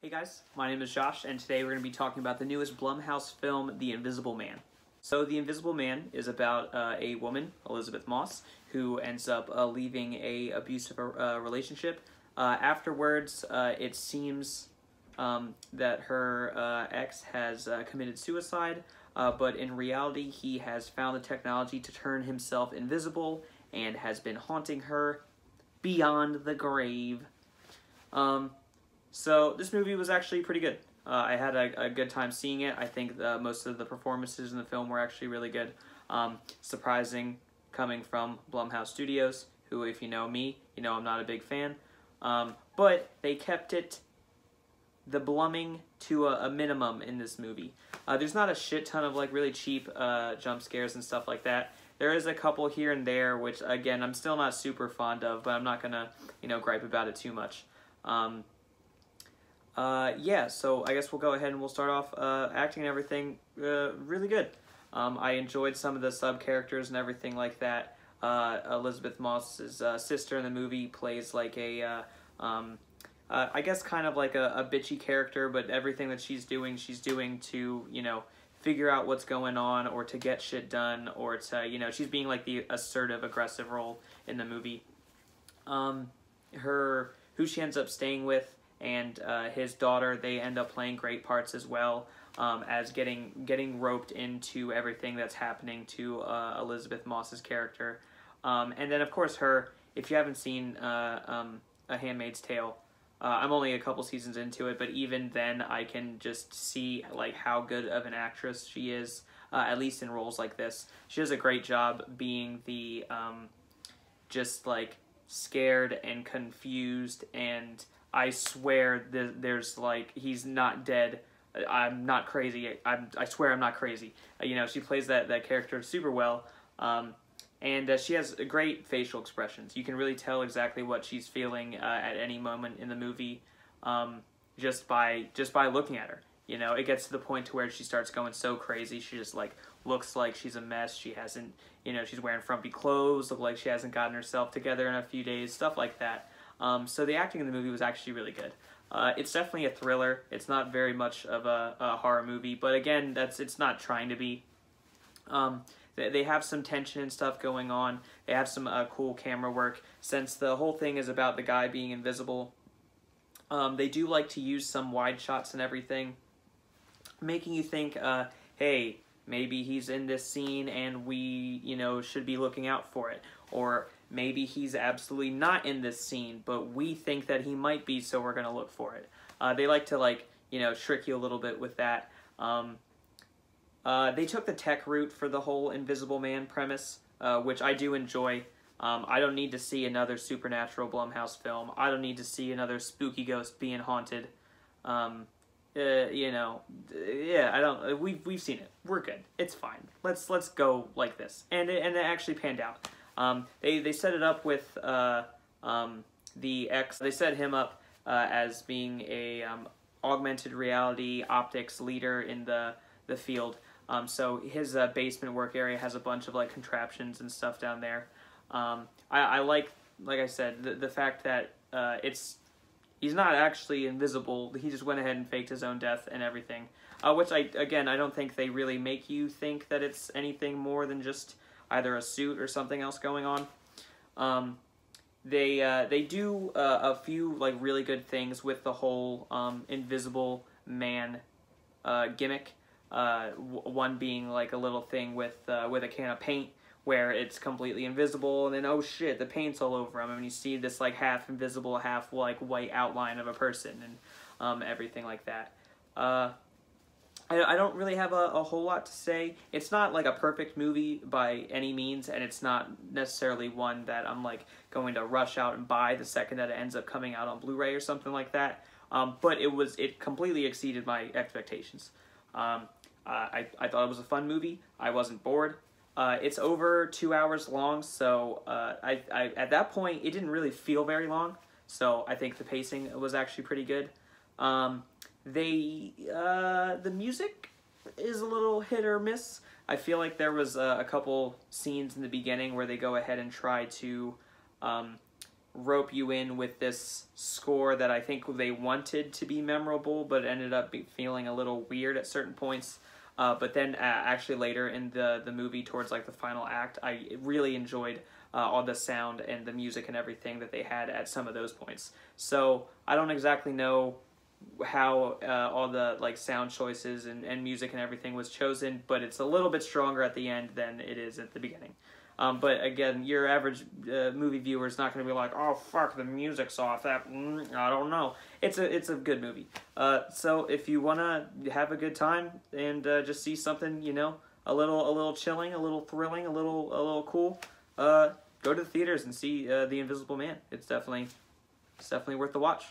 Hey guys, my name is Josh, and today we're going to be talking about the newest Blumhouse film, The Invisible Man. So, The Invisible Man is about a woman, Elizabeth Moss, who ends up leaving a abusive relationship. Afterwards, it seems that her ex has committed suicide, but in reality, he has found the technology to turn himself invisible and has been haunting her beyond the grave. So this movie was actually pretty good. I had a good time seeing it. I think most of the performances in the film were actually really good. Surprising coming from Blumhouse Studios, who, if you know me, you know I'm not a big fan. But they kept the Blumming to a minimum in this movie. There's not a shit ton of like really cheap jump scares and stuff like that. There is a couple here and there, which again I'm still not super fond of, but I'm not gonna gripe about it too much. Yeah, so I guess we'll go ahead and we'll start off acting and everything really good. I enjoyed some of the sub-characters and everything like that. Elizabeth Moss's sister in the movie plays like I guess kind of like a bitchy character, but everything that she's doing to, figure out what's going on or to get shit done or to, she's being like the assertive, aggressive role in the movie. Who she ends up staying with and his daughter, they end up playing great parts as well, as getting roped into everything that's happening to Elizabeth Moss's character. And then, of course, if you haven't seen A Handmaid's Tale, I'm only a couple seasons into it, but even then I can just see like how good of an actress she is, at least in roles like this. She does a great job being the just like scared and confused, and I swear there's like, he's not dead. I'm not crazy. I swear I'm not crazy. She plays that character super well. And she has great facial expressions. You can really tell exactly what she's feeling at any moment in the movie, just by looking at her. It gets to the point to where she starts going so crazy. She just like looks like she's a mess. She hasn't, she's wearing frumpy clothes, look like she hasn't gotten herself together in a few days, stuff like that. So the acting in the movie was actually really good. It's definitely a thriller. It's not very much of a horror movie, but again, it's not trying to be. They have some tension and stuff going on. They have some cool camera work. Since the whole thing is about the guy being invisible, they do like to use some wide shots and everything, making you think, hey, maybe he's in this scene and we, should be looking out for it. Or maybe he's absolutely not in this scene, but we think that he might be, so we're going to look for it. They like to, trick you a little bit with that. They took the tech route for the whole Invisible Man premise, which I do enjoy. I don't need to see another supernatural Blumhouse film. I don't need to see another spooky ghost being haunted. Yeah, I don't. We've seen it. We're good. It's fine. Let's go like this. And it actually panned out. They set it up with the ex. They set him up as being a augmented reality optics leader in the field. So his basement work area has a bunch of like contraptions and stuff down there. I like I said, the fact that he's not actually invisible. He just went ahead and faked his own death and everything. Which I don't think they really make you think that it's anything more than just either a suit or something else going on. They do a few like really good things with the whole Invisible Man gimmick. One being like a little thing with a can of paint where it's completely invisible, and then oh shit, the paint's all over him, and you see this like half invisible, half like white outline of a person, and everything like that. I don't really have a whole lot to say. It's not like a perfect movie by any means, and it's not necessarily one that I'm like going to rush out and buy the second that it ends up coming out on Blu-ray or something like that. But it completely exceeded my expectations. I thought it was a fun movie. I wasn't bored. It's over 2 hours long, so at that point it didn't really feel very long. So I think the pacing was actually pretty good. The music is a little hit or miss. I feel like there was a couple scenes in the beginning where they go ahead and try to rope you in with this score that I think they wanted to be memorable, but ended up feeling a little weird at certain points. But then actually later in the movie, towards like the final act, I really enjoyed all the sound and the music and everything that they had at some of those points. So I don't exactly know how all the like sound choices and music and everything was chosen, but it's a little bit stronger at the end than it is at the beginning. But again, your average movie viewer is not going to be like, "Oh fuck, the music's off." I don't know. It's a good movie. So if you want to have a good time and just see something, you know, a little chilling, a little thrilling, a little cool, go to the theaters and see The Invisible Man. It's definitely worth the watch.